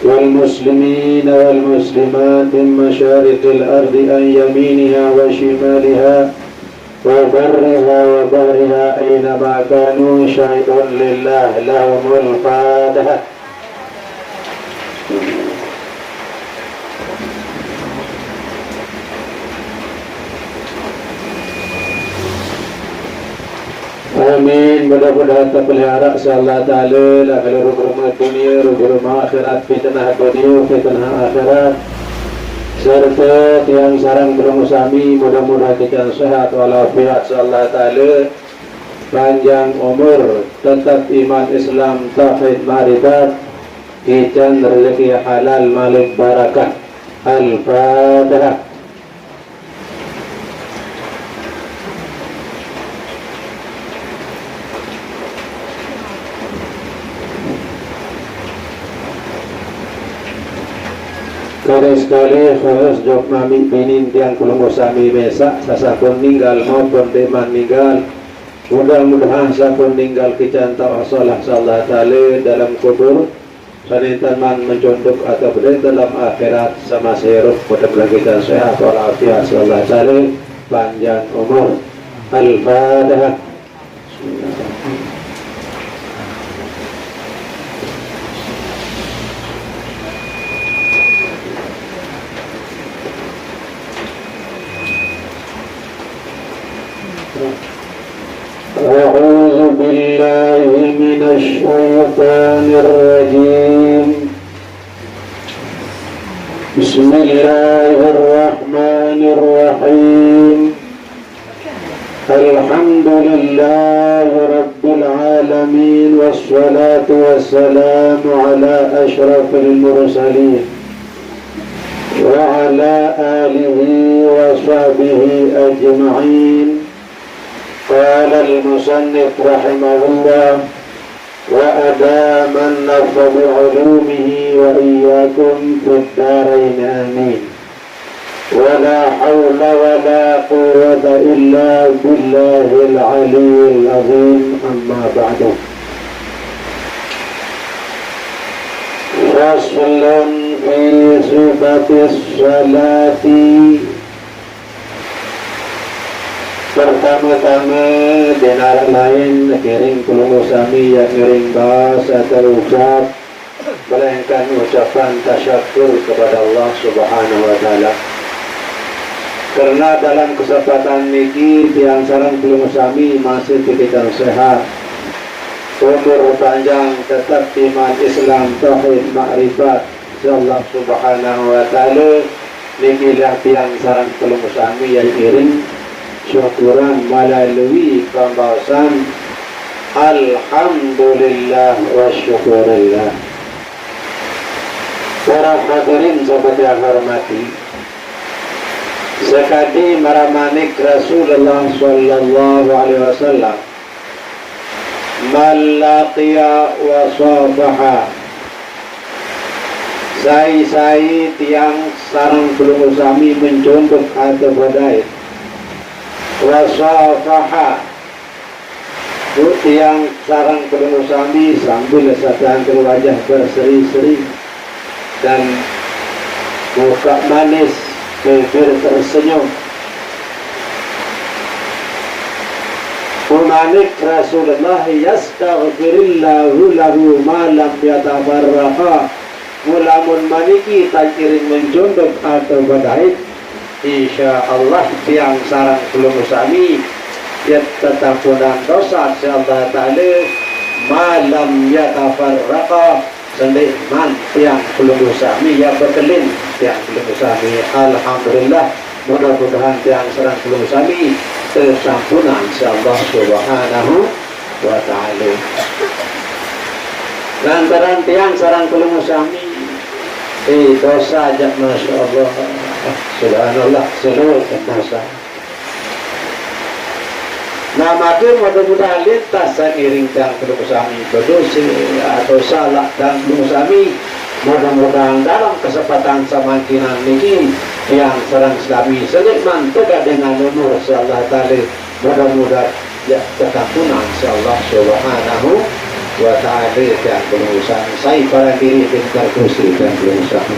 والمسلمين والمسلمات من مشارق الأرض عن يمينها وشمالها وبرها وبحرها أينما كانوا شهد لله لهم الفاتحة. Amin. Mudah-mudahan terpelihara Allah Ta'ala lah kalau rumah dunia, rumah akhirat, fitnah dunia, fitnah akhirat, serta tiang sarang bermusami. Mudah-mudahan kita sehat walafiat Allah Ta'ala, panjang umur, tetap iman Islam, tauhid ma'rifat, ijan rezeki halal, malik barakah. Al-Fatihah. Sekali khusus jok mami pinin tiang kulung sami mesak sasapun ninggal maupun teman ninggal, mudah-mudahan sapun ninggal kicantau asalah sallallahu ta'ala dalam kubur sanintaman mencondok atau berada dalam akhirat sama serup. Mudah-mudahan kita sehat walafiat sallallahu ta'ala, panjang umur. Al-Fatihah. أعوذ بالله من الشيطان الرجيم. بسم الله الرحمن الرحيم. الحمد لله رب العالمين والصلاة والسلام على أشرف المرسلين وعلى آله وصحبه أجمعين. قال المصنف رحمه الله: وأدام النفع بعلومه وإياكم في الدارين آمين. ولا حول ولا قوة إلا بالله العلي العظيم. أما بعد، فصل في صفة الصلاة. Pertama-tama denara lain kiring kulungu sami yang kiring bahasa terucap, melainkan ucapan tasyakur kepada Allah Subhanahu wa Ta'ala. Karena dalam kesempatan niki tiang sarang kulungu sami masih diberikan sehat, umur panjang, tetap iman Islam, tauhid ma'rifat Allah Subhanahu wa Ta'ala. Niki lah tiang sarang kulungu sami yang kiring syukuran melalui pembahasan Alhamdulillah wa syukurillah. Para hadirin sahabat yang hormati, sekali maramanik Rasulullah sallallahu alaihi wasallam malaqiya wa sabaha, sai tiang sarang belum usami mencondok atau badai wasafaha, yang sarang belum usami sambil sadang wajah berseri-seri dan muka manis, bibir tersenyum. Umanik Rasulullah yastaghfirillahu lahu ma lam yatafarraqa, mulamun maniki takirin mencondok atau badai, insya Allah tiang sarang belum usami ya tetap punan dosa Allah Ta'ala malam ya tafarraqa, sendirian tiang belum usami ya berkelin tiang belum usami. Alhamdulillah, mudah-mudahan tiang sarang belum usami tersampunan Allah Subhanahu wa Ta'ala. Lantaran tiang sarang belum usami dosa aja, Masya Allah, subhanallah, seluruh dosa. Nah, makin mudah-mudahan lintas seiring dan berusami berdosa atau salah dan berusami. Mudah-mudahan dalam kesempatan semakinan ini yang serang Islami senikman tegak dengan umur Allah Ta'ala, mudah-mudahan ya ketampunan Allah Subhanahu wa ta'ala dan berusaha saya para diri pintar kursi dan berusaha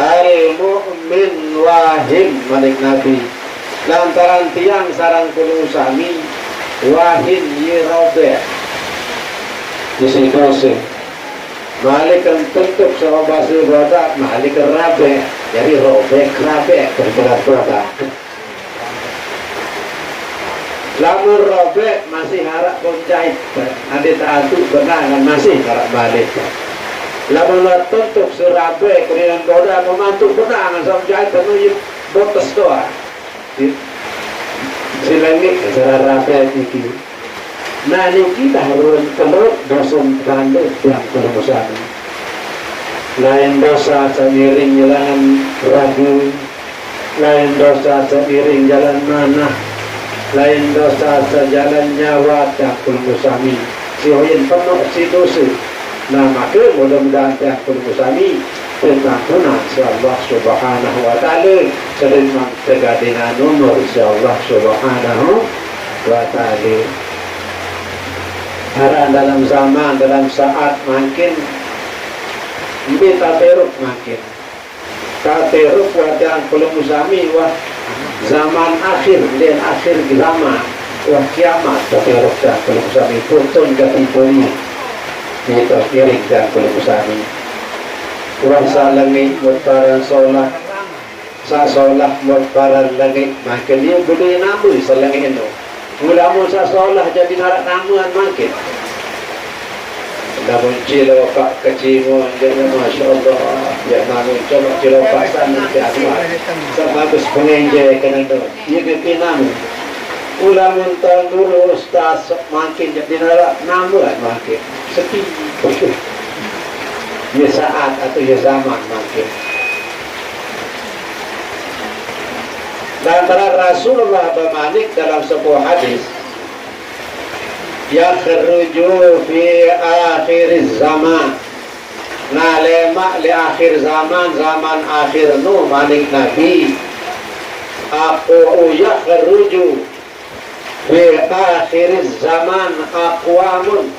al-mu'min wahim malik nabi lantaran tiang sarang penusami wahim yirabe disikose malik tentuk sama bahasa badak malik rabe jadi robek rabe berberat-berat lamun robek masih harap poncait ada taatu benangan masih harap balik lamun tentuk serabe kemudian boda memantuk benangan sama jahit penuh botes doa silangit secara rabe ini nah ini kita harus kelut dosen kandung yang perusahaan lain dosa seiring jalan ragu lain dosa seiring jalan mana lain dosa sejalan nyawa takul musami sihoyin penuh si dosa nah maka mudah-mudahan takul musami tentang punah Allah subhanahu wa ta'ala sering tegadinan umur Allah subhanahu wa ta'ala harap dalam zaman dalam saat makin ini tateruk makin tateruk wajah takul musami wah zaman akhir dan akhir zaman wah kiamat tateruk takul musami putun katipuni itu kirik takul musami wah salangit mutparan solah sa solah mutparan langit makin dia boleh nama salangit itu mula sa solah jadi narak namuan makin namun cilo pak kecimu jadi Masya Allah ya namun coba cilo pasan nanti asma sebagus pengenjai kena itu ia kepinam ulamun tahun dulu ustaz makin jadi narak namuan makin sepi ya saat atau ya zaman makin antara Rasulullah bermanik dalam sebuah hadis yakhruju fi akhir zaman nah lemak li akhir zaman zaman akhir nu manik nabi aku yakhruju fi akhir zaman aqwamun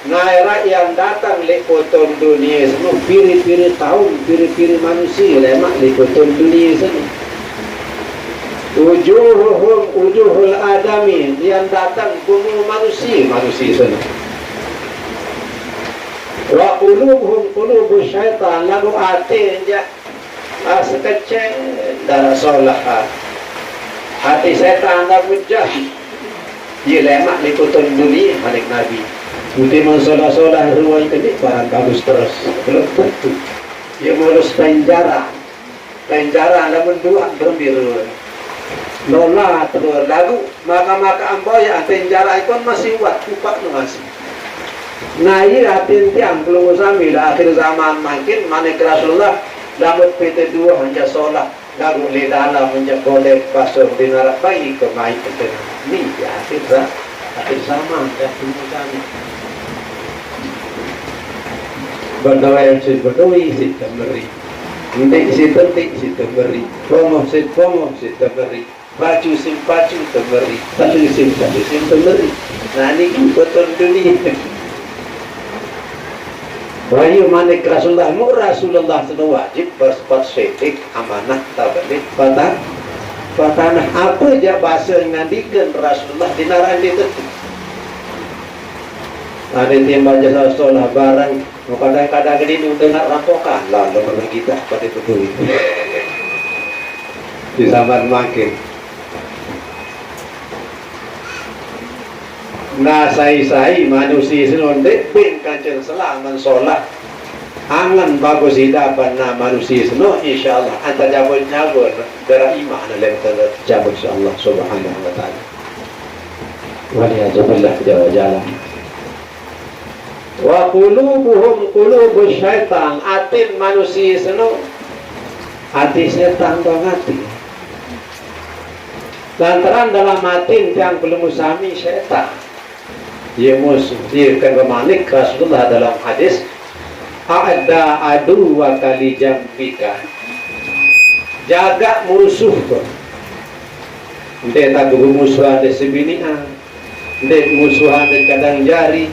naira yang datang liputun dunia semua piri-piri tahun piri-piri manusia lemak liputun dunia semua ujuhul adami yang datang bumi manusia sana wa qulubuhum qulubu syaitan lalu hati dia sekecil darah solah hati setan dah pecah dia lemak liputun dunia malik nabi putih mensolah-solah ruang ini barang bagus terus belum tentu dia mulus penjara namun dua berbiru lola terus lagu maka amboya penjara ikon masih buat kupak masih nah iya hati tiang belum sambil akhir zaman makin manik Rasulullah lamut PT 2 hanya sholat lagu lidana menjak boleh pasur dinarak bayi kemaik ini di akhir zaman ya belum kami berdoa yang berdoi si temeri tentik si temeri pomoh si temeri baju sim temeri baju sim temeri nah ini betul dunia wahyu manik Rasulullah sudah wajib bersifat syidik amanah tabalik patanah apa aja bahasa yang ngandikan Rasulullah dinaran itu ada yang baca Rasulullah barang kadang-kadang ini dengar rampokan lalu orang kita pada betul di zaman makin nah sai manusia senonde bin kancen selaman sholat angan bagus hidapan na manusia seno insyaallah anta jabut darah iman dalam jabut insyaallah subhanahu wa ta'ala waliyahzubillah jalan wa qulubuhum qulubus syaitan atin manusia seno hati setan dong hati lantaran dalam hati yang belum usami setan dia musuh dia kan bermanik Rasulullah dalam hadis ada adu wa kali jambika jaga musuh kok dia tak musuhan di sebinian dia musuhan di kadang jari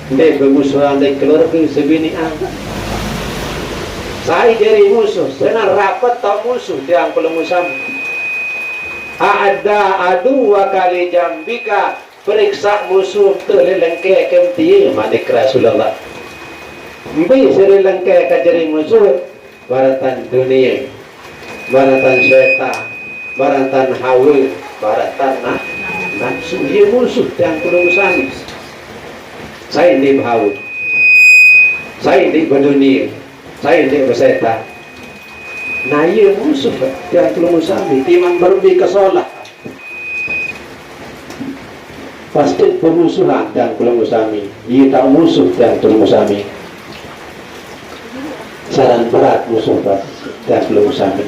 Hindi bermusuhan dari keluarga sebinian. Saya jadi musuh, senang rapat tak musuh tiang pelemusam. Ada adu wakali jambika periksa musuh terlengke kemti manik Rasulullah. Mbi serelengke kajari musuh baratan dunia, baratan syaitan, baratan hawa, baratan nafsu. Dia musuh tiang pelemusam. Saya ini hawa, saya ini berdunia. Saya tidak bersetan. Nah ia musuh yang belum usami timang berbi kesolah. Pasti pemusuhan yang belum usami. Ia tak musuh yang belum usami. Saran berat musuh yang belum usami.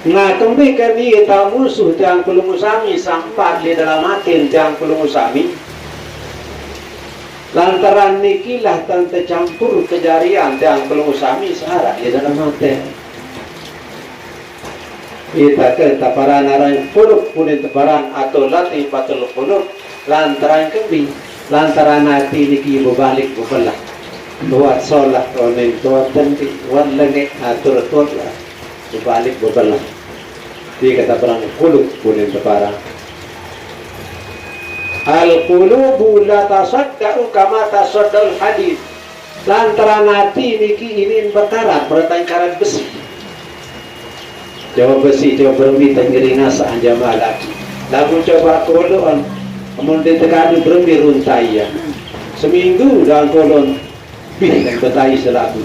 Nah kemudian ia tak musuh yang belum usami sampai di dalam hati yang belum usami. Lantaran nikilah tante campur kejarian yang belum usami sehara di dalam hati. Kita ke taparan arang puluk punin taparan atau latih patul puluk lantaran kembi lantaran hati niki berbalik berbelah buat solat onin tuat tenti wan lagi atur lah berbalik berbelah. Di kata perang puluk punin taparan. Al-qulubu la tasadda'u kama tasadda'ul hadid. Lantaran hati niki ini berkarat bertengkaran besi. Jawa besi, jawa bermi tenggeri nasa anjama lagi. Lagu coba kolon, kemudian tekadu bermi runtaya. Seminggu dalam kolon, bih yang betai selaku.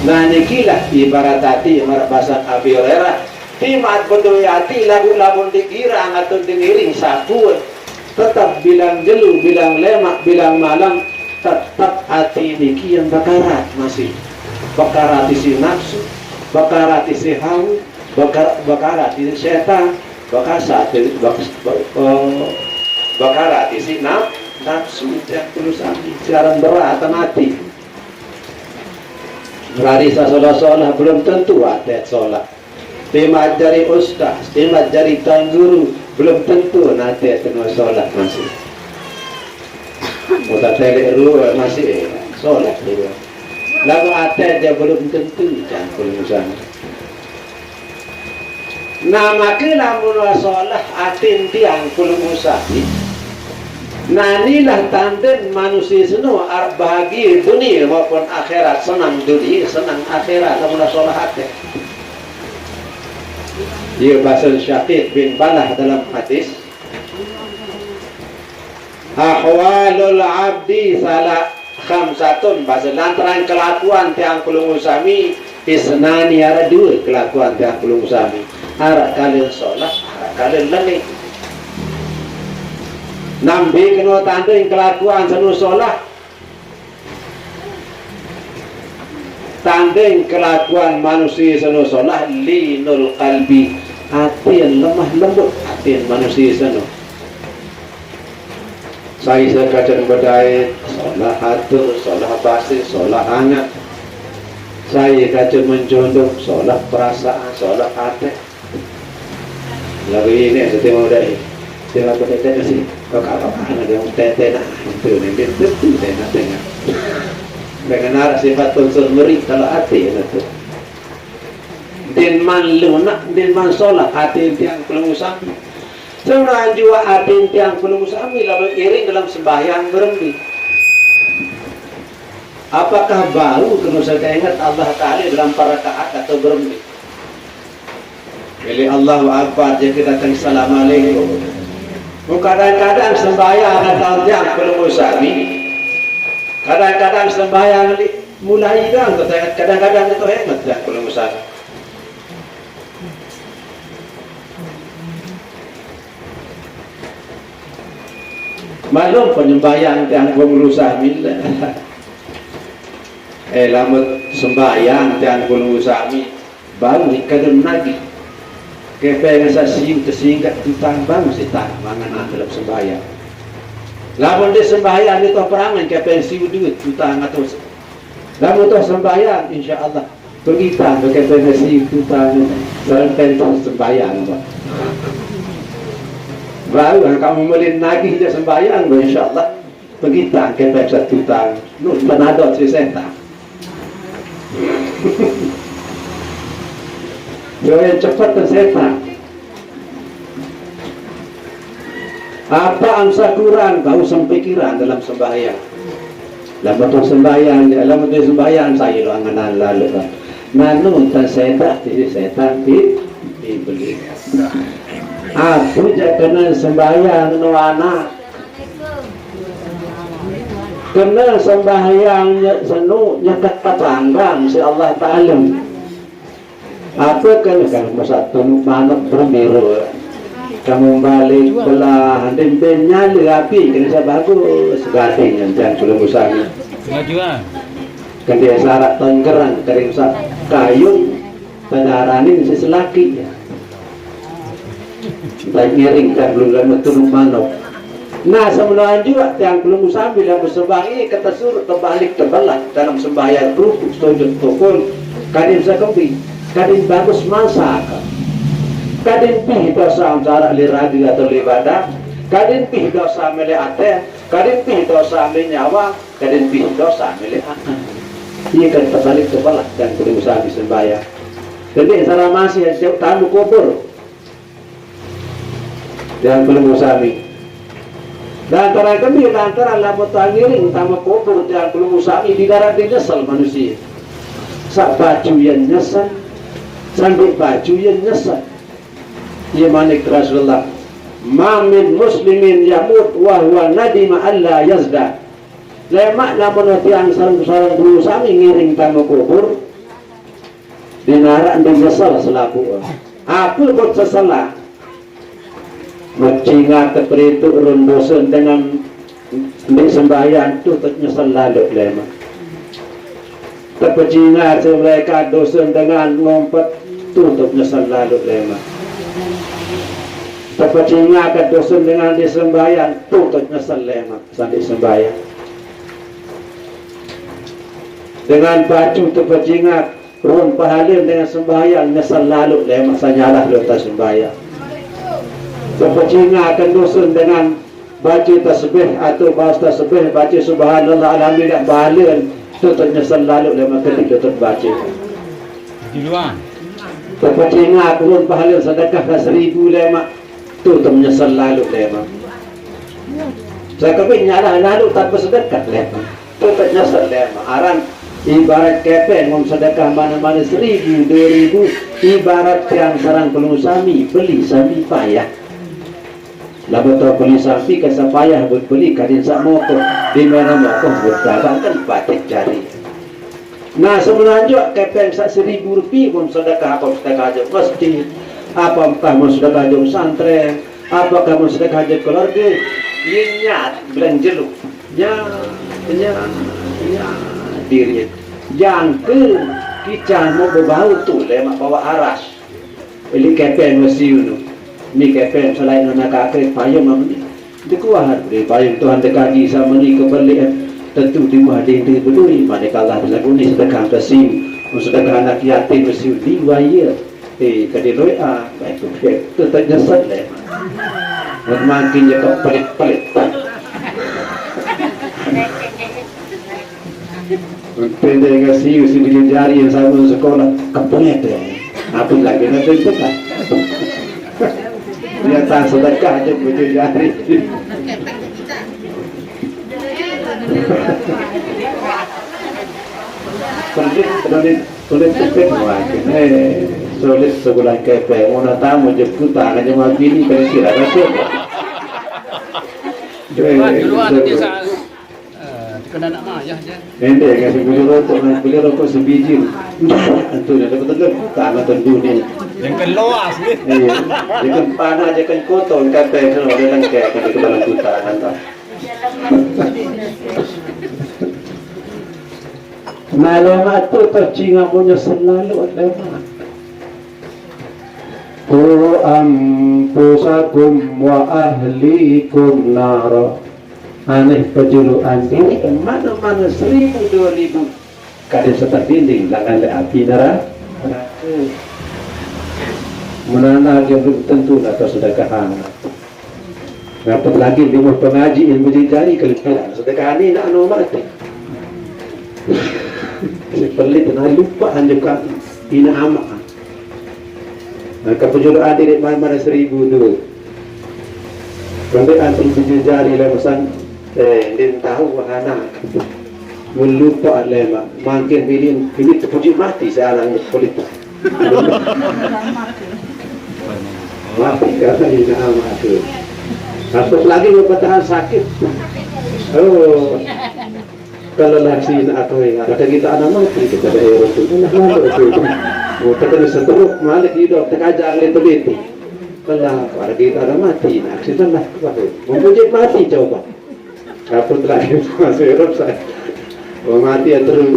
Nah nikilah ibarat hati, ibarat bahasa Abi Hurairah. Timat berdoi hati lagu-lagu dikira atau dengiring sapu. Tetap bilang jelu, bilang lemak, bilang malam, tetap hati niki yang bakarat masih. Bakarat isi nafsu, bakarat isi hawa, bakarat isi setan, bakarat isi nafsu yang tulus hati. Sekarang beratan hati. Rarisa sholat belum tentu hati sholat. Tema jari ustaz, tema jari tuan guru, belum tentu nanti kena solat masih. Muka telik dulu masih solat dulu. Lalu hati dia belum tentu jangan belum sana. Nama kena mula solat hati tiang belum usahli. Nanilah tanda manusia semua bahagia dunia maupun akhirat, senang dunia, senang akhirat. Lalu solat hati. Dia bahasa Syaqid bin Balah dalam hadis ahwalul abdi salah khamsatun bahasa lantaran kelakuan tiang kulung usami isnani ada dua kelakuan tiang kulung usami arak kalian solat arak kalian lengik nambi kena tanda yang kelakuan senu solat tanda kelakuan manusia senu solat linul qalbi hati yang lemah lembut hati yang manusia senu. Saya sekadar berdaya solat hatur, solat basi, solat hangat. Saya kadar menjondok solat perasaan, solat hati. Lagu ini saya mau dari dia apa tete sih kau kalau ada yang tete nak itu ni dia betul dia nak tengok. Dengan arah sifat unsur meri kalau hati itu. Din man lunak, din man solat hati yang belum usami. Sebenarnya juga hati yang belum usami lalu iring dalam sembahyang berhenti. Apakah baru kena saya ingat Allah Ta'ala dalam para rakaat atau berhenti? Bila Allahu Akbar dia kita datang Assalamualaikum. Kadang-kadang sembahyang atau yang belum usami. Kadang-kadang sembahyang mulai dah, kadang-kadang itu hemat yang belum usami. Malum penyembahyang yang berusaha mila. Lamat sembahyang yang berusaha mila. Baru kadang lagi. Kepeng sa siu tersingkat tutang baru sitan mangan dalam sembahyang. Lamun dia sembahyang itu perangan kepeng siu duit tutang atau. Lamun tu sembahyang insya-Allah begitu kepeng siu tutang dalam pentas sembahyang. Baru kamu melin lagi dia sembahyang, insyaAllah begitu kita satu tahun lu menadot si setan. Dia cepat ke setan. Apa angsa kurang kau sampikiran dalam sembahyang. Dalam betul sembahyang saya lo angan lalu kan. Nanu tan setan dibeli. Aku kena sembahyang no anak. Kena sembahyang senu nyakat patanggang si Allah Ta'ala. Apa kan masa tunu manuk bermiru. Kamu balik belah den nyali api kena bagus gating yang belum usahanya. Kemajuan. Kan dia sarak tenggerang kering sak kayu pendarani seselaki ya. Baik ngiring kan belum lama turun manuk. Nah sebenarnya juga yang belum sambil yang bersembahyang kata suruh terbalik terbelah dalam sembahyang rukuk sujud rukun kadin sakempi kadin bagus masak kadin pih dosa cara liradi atau libadah kadin pih dosa mele ate kadin pih dosa mele nyawa kadin pih dosa mele akal. Ia kan terbalik terbelah dan belum sambil sembahyang. Jadi salah masih yang tamu kubur yang belum usami dan antara kami dan antara lamu tangiring utama kubur yang belum usami di darat nyesal manusia sak baju yang nyesal sambil baju yang nyesal ia manik Rasulullah ma min muslimin yamut wa huwa nadima alla yazda lemak lamun tiang sarang belum usami ngiring tamu kubur di darat nyesal selaku apa buat sesalah mencingat keperitu urun bosan dengan sembahyang itu ternyesal lalu lema. Terpecingat mereka dosan dengan ngompet itu ternyesal lalu lema. Terpecingat dosan dengan disembahyang itu ternyesal lema sampai sembahyang. Dengan baju terpecingat urun pahalin dengan sembahyang nyesal lalu lema sanyalah lutas sembahyang. Sepertinya akan dosun dengan baca tasbih atau bahas tasbih baca subhanallah alhamdulillah bahalin itu ternyesal lalu lama ketika terbaca Di luar. sepertinya kurun pahalin sedekah 1,000 lama itu ternyesal lalu lama saya kepingin lalu tanpa sedekah lama itu ternyesal lama aran ibarat kepeng mau sedekah mana-mana 1,000 2,000 ibarat yang sarang penusami beli sami payah. Lalu tahu beli sapi kesal payah buat beli kadin sak motor di mana motor buat dagang kan batik jari. Nah sebenarnya kepeng sak 1,000 rupiah pun sedekah apa sedekah aja masjid apa kamu sedekah aja santren apa kamu sedekah aja keluarga niat belanjeluk ya diri jangke kican mau berbau tu lemak bawa aras beli kepeng mesti mi kepeng selain anak kakek payung namanya dikuahan di payung Tuhan dekaji sama ni kebalik tentu di muhadin di bedui mana kalah lagu ni sedekah besim sedekah anak yatim besim di waya kadiloi baik tu tak nyesat leh makin je pelit-pelit pendek ngasih usin jari yang sama sekolah kepelit apa lagi nak itu kan dia tak sedekah aja bujur jari sulit kepek mungkin sulit sebulan kepek mau tamu jemputan aja mau bini kan kira rasa Duluan nanti saat kena nak mayah je. Ente kasih beli rokok sebiji itu dia betul tak nak dunia Yang keluas ni. Dia kan panah dia kan kotor kata kalau dia langkai ke dalam hutan nanti. Malam itu tercinga punya selalu lewat. Qu anfusakum wa ahlikum nara. Aneh kejuluan ini mana-mana 1,000 2,000 kadang setak dinding langan le api neraka. Menana dia belum tentu atau sedekah anak. Dapat lagi di rumah pengaji ilmu jari kelebihan sedekah ini nak mati. Si pelit nak lupa anjukan ina amak. Maka penjual adik mana 1,000 tu. Kalau antum bujur jari lah pesan dia tahu anak melupa lema makin pilih terpuji mati seorang pelit. Mati kata ina amak tu. Masuk lagi berpatahan sakit. Oh, kalau laksi nak atau yang ada kita anak mati kita ada air itu, nak lalu itu. Oh, terkena seteruk malik hidup terkajak leto leto. Kalau ada kita anak mati, nak kita lah kepada. Mempunyai mati coba. Apa lagi masuk Eropa saya. Oh mati yang terus.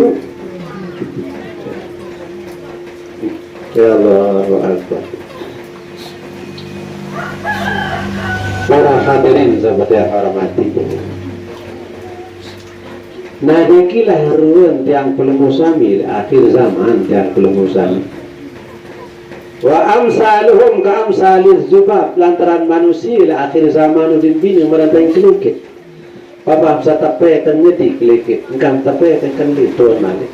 Ya Allah, Akbar. Para hadirin sahabat yang hormati. Nah dikilah ruang yang belum musami akhir zaman yang belum musami. Wa amsaluhum ka amsaliz zubab lantaran manusia akhir zaman udin bini merantau kelukit. Papa bisa tapai kan nyeti kelukit, engkau tapai kan litur malik.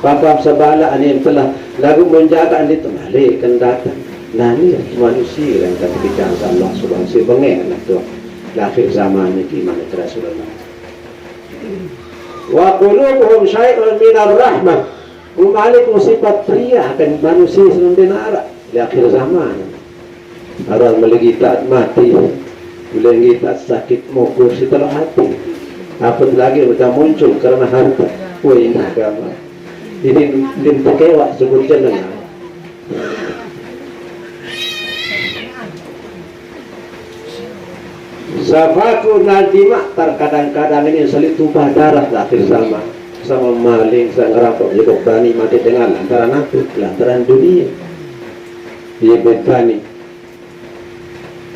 Papa bisa bala ani telah lagu menjaga ani temalik kan datang. Nah ini manusia yang kata bicara Allah subhanahu wa ta'ala bengek tu akhir zaman ni gimana Rasulullah wa qulubuhum syai'un minar rahmah umalik sifat pria akan manusia sedang dinara di akhir zaman orang melagi tak mati melagi tak sakit mokur setelah hati apa lagi macam muncul karena harta ini agama ini lintakewak sebut jenang. Safaku nadima terkadang-kadang ini saling tumpah darah akhir zaman sama maling sang rampok jadi berani mati dengan lantaran apa? Lantaran dunia dia berani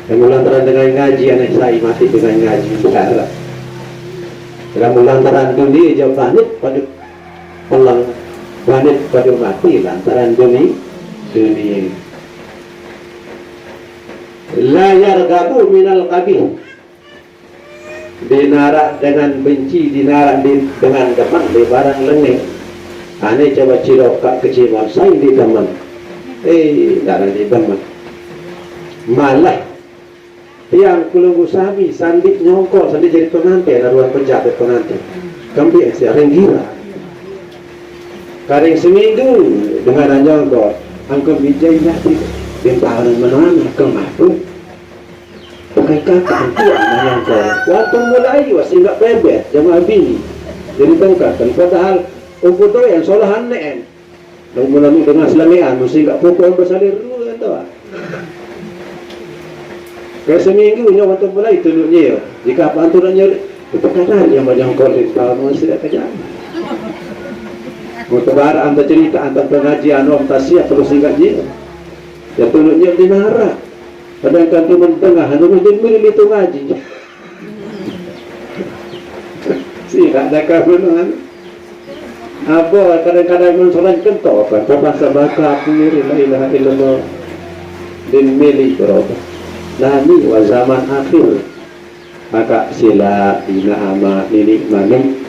yang lantaran dengan ngaji anak saya mati dengan ngaji darah yang lantaran dunia jauh banit pada pulang banit pada mati lantaran dunia la yargabu minal qabih dinarak dengan benci, dinarak dengan teman di barang lengeng. Ane coba cirokak kecimal saya di teman. Darah di teman. Malah tiang kulung usami sandi nyongkol, sandi jadi pengantin, ada ruang pejabat pengantin. Kambing sering gila. Karing seminggu dengan nyongkol, angkut bijai nanti bintang menang kematu. Pakai kakak itu yang kau. Waktu mulai masih enggak bebet jamaah bini. Jadi tengkatan padahal umput tu yang solahan nen. Dan mulai dengan selamian masih enggak pukul bersalir dulu kan tu. Kayak seminggu nya waktu mulai tunuknya. Jika apa anturannya perkataan yang banyak kau tahun masih ada kerjaan. Mutabar anta cerita anta pengajian om tasya terus ingatnya. Ya tunuknya dinara. Padahal teman tengah hanya mungkin beli itu ngaji. Si ada kabunan. Apa kadang-kadang mensolat kentok apa bahasa baka akhir la ilaha illallah din milik berapa. Nah ini wa zaman akhir. Maka sila ina ama ini maning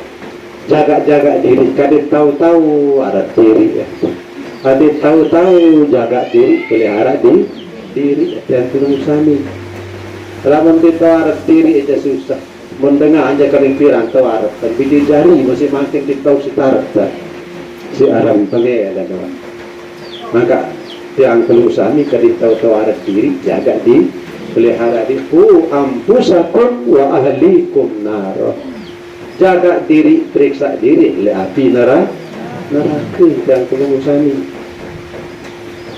jaga-jaga diri kadit tahu-tahu ada diri ya. Kadit tahu-tahu jaga diri pelihara diri dan turun sami. Kalau kita arah diri aja susah. Mendengar aja kelimpiran tahu arah. Tapi di jari masih makin kita tahu si tarik si aram pengen ada kawan. Maka yang turun sami kalau tahu arah diri jaga di pelihara di ampusakum wa ahlikum nar. Jaga diri, periksa diri oleh api neraka dan turun sami.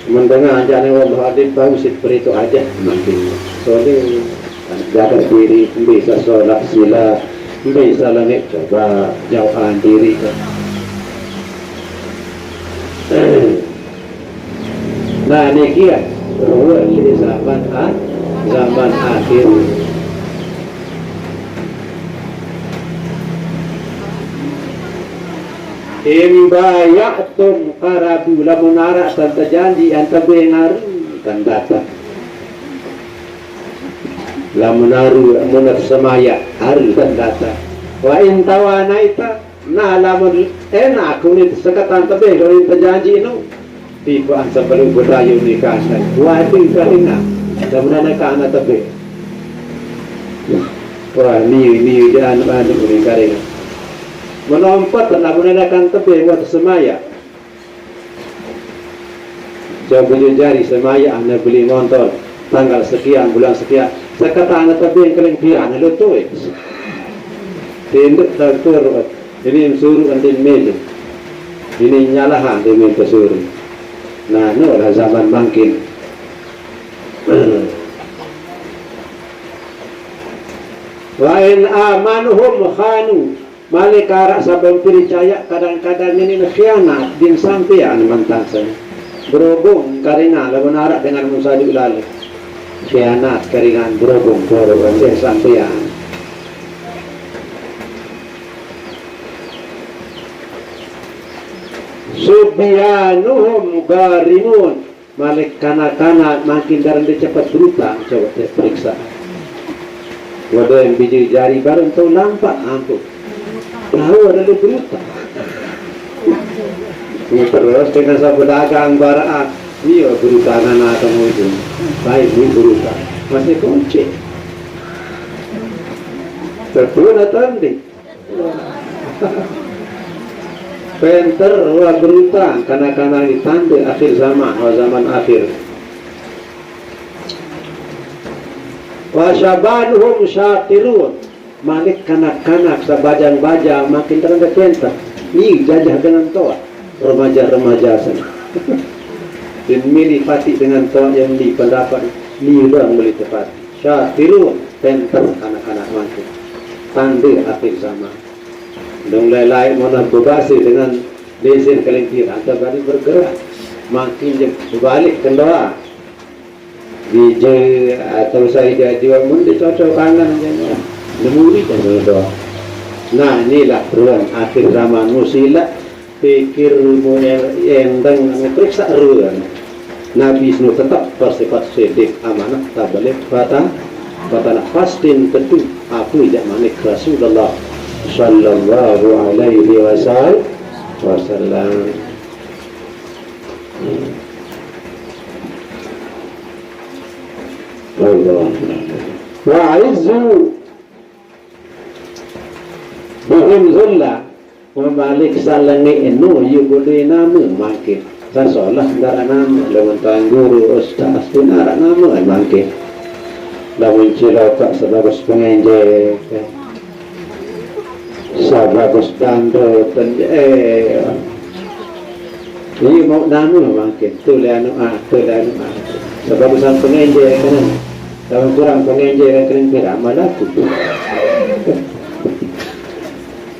Mendengar ajaran Allah adil tahu seperti itu aja nanti. Soalnya jaga diri, bisa sholat sila, bisa langit coba jauhan diri. Nah ini kia, di zaman akhir. Imbayatum arabu lamun arak tanta janji anta bengar kan datang lamunaru munat semaya hari dan data wa intawana ita na lamun enak kunit sekatan tebe kalau terjanji itu tipu asa perlu berayu nikasan wa itu kahina lamunana kana tebe wah ni dan anu ni karena menompat lamunana kan tebe buat semaya coba jari semaya anda beli motor tanggal sekian bulan sekian sekata anak tapi yang kalian biar lo tuh tinduk tertur ini suruh antin meja ini nyalahan dia minta suruh nah ini adalah zaman makin lain amanuhum khanu malikarak sabang percaya kadang-kadang ini khianat din sampean mantan saya berhubung karena lawan arak dengan musadi ulali khianat keringan berhubung sampean subyanuhum garimun malik kanak-kanak makin darah dia cepat berutang coba saya periksa wadah yang biji jari bareng tahu nampak ampun tahu ada dia berutang terus dengan sahabat dagang barang iya berutangan atau itu baik ini berutang masih kunci terpuna tadi penter wah berutang karena ditanda akhir zaman zaman akhir wa syabanuhum syakirun malik kanak-kanak sabajang-bajang makin terangkat penter ini jajah dengan toa remaja-remaja sana dan milih pati dengan toa yang di pendapat ni udah beli tepat syakirun penter kanak-kanak makin tanda akhir zaman dong lain mana berbasi dengan lesin kelentir atau balik bergerak makin berbalik ke doa DJ atau saya jadi mun dicocok kanan jangan nemuri jangan doa nah inilah peruan akhir zaman musila pikirmu yang periksa ruan Nabi Isnu tetap bersifat sedik amanah tak boleh patah fastin tentu aku tidak manik Rasulullah sallallahu alaihi wasallam wa izzu bihim zulla wa malik salangi enu yubudi namu makin sasolah darah nama lewantan guru ustaz pinara nama makin lamun cila tak sebagus pengenjek sabagus dando ini mau nama makin tu lianu sebagusan pengenjek kan kalau kurang pengenjek kan kira malah tu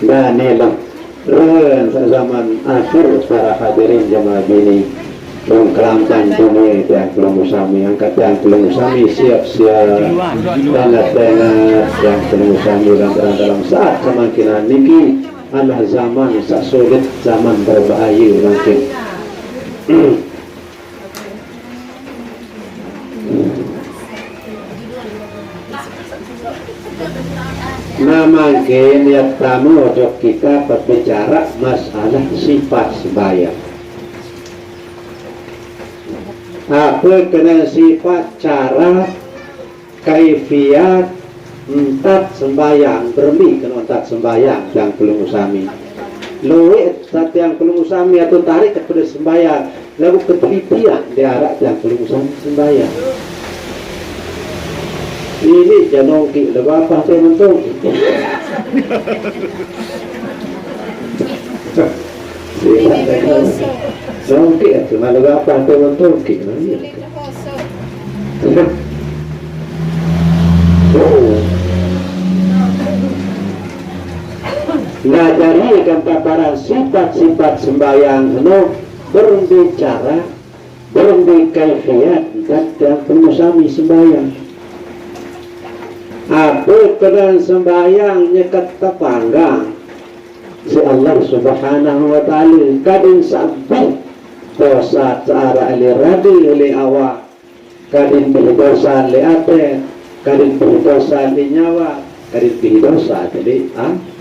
dan inilah zaman akhir para hadirin jamaah ini kelamtan dunia yang belum usami angkat yang belum usami siap-siap dengar yang belum usami dalam saat kemungkinan niki adalah zaman sak sulit zaman berbahaya mungkin nama niat tamu untuk kita berbicara masalah sifat sembahyang apa kena sifat cara kaifiat entat sembahyang bermi kena entat sembahyang yang belum usami luwih entat yang belum usami atau tarik kepada sembahyang lalu ketelitian di arah yang belum usami sembahyang ini janongki lebih apa saya mentongki janongki itu malah lebih apa saya mentongki ngajari gambaran sifat-sifat sembahyang berbicara berkaifiat dan penusami sembahyang apa kedan sembahyang nyekat tapanggang si Allah subhanahu wa ta'ala kadin sabit dosa cara ali radi ali awak kadin berdosa li ate kadin dosa di nyawa, kadin dosa jadi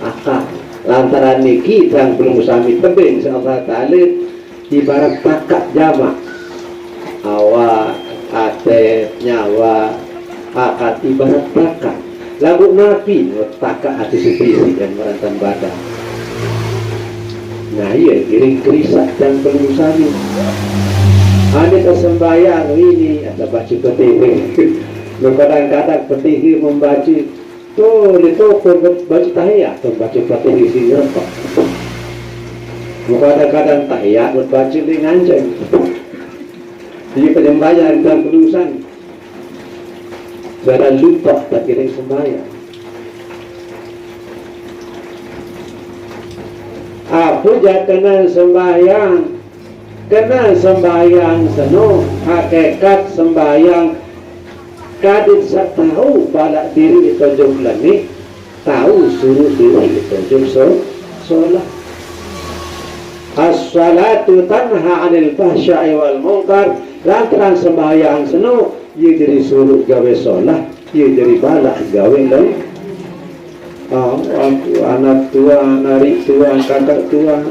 akal. Lantaran niki yang belum sami penting insyaallah taala ibarat takat jamak awak ate nyawa akad ibarat takat lagu nabi takat hati seperti dan merantan badan. Nah iya kiring kerisak dan belum sami ada kesembahyang ini ada baca petihi kadang-kadang petihi membaca tuh itu baca tahiyat atau baca petihi sini apa kadang-kadang tahiyat berbaca dengan nganceng jadi penyembahyang dan pelusan cara lupa tak kira sembahyang. Apa jah kena sembahyang seno hakikat sembahyang kadit sa tahu balak diri itu jumlah ni tahu suruh diri itu jumlah solat. As-salatu tanha 'anil fahsya'i wal munkar. Lantaran sembahyang seno ia jadi suruh gawe solat, ia jadi balak gawe lain. Anak tua, anak tua, kakak tua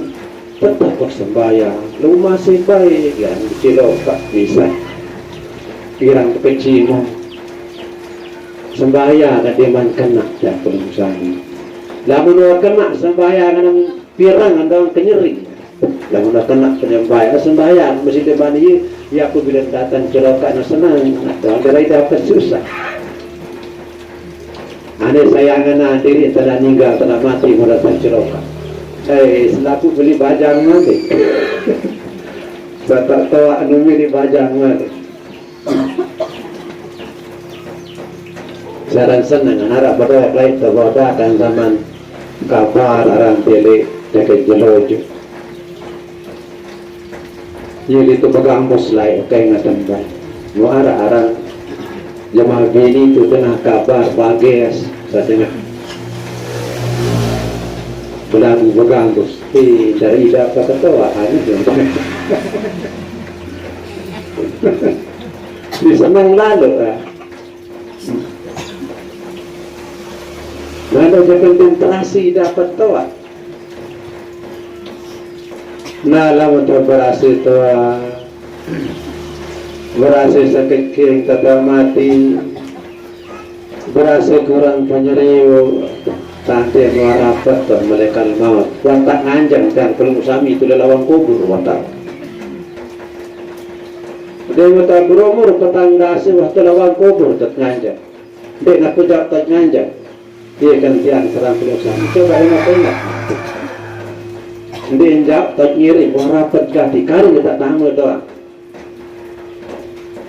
tetap bersembahyang lu masih baik kan cilokak bisa pirang kecimu sembahyang kan dia man kena dan pelusani lamun kena sembahyang kan pirang andang kenyering lamun kena penyembahyang sembahyang mesti demani ya aku bila datang cilokak na senang atau dari dapat susah. Ane sayangan diri telah meninggal, telah mati, mau datang ceroka. Selaku beli bajang mati. Saya tak tahu anu beli bajang mati. Saran senang, harap berdoa lain terboda dan zaman kabar orang tele dekat jelojo. Jadi itu pegang bos lain, kayak ngatan baik. Mau arah-arah jemaah bini itu tengah kabar bagus saya dengar belakang pegang bos dari dapat ketawaan itu disenang lalu ada konsentrasi dapat tawa nah lama berhasil tawa berhasil sakit kiring tak mati berhasil kurang penyeriu tante merapat dan malaikat maut watak nganjang dan kalau sami itu lawan kubur watak dewa tak berumur petangga si waktu lawan kubur tak nganjang dek nak pucat tak nganjang dia gantian serang kalau sami coba enak dia jawab tak nyeri merapat ganti kari tak tahu doang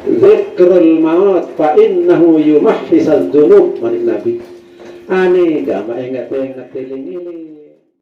zikrul maut fa innahu yumahhisaz dzunub manik nabi ane gak ingat-ingat ini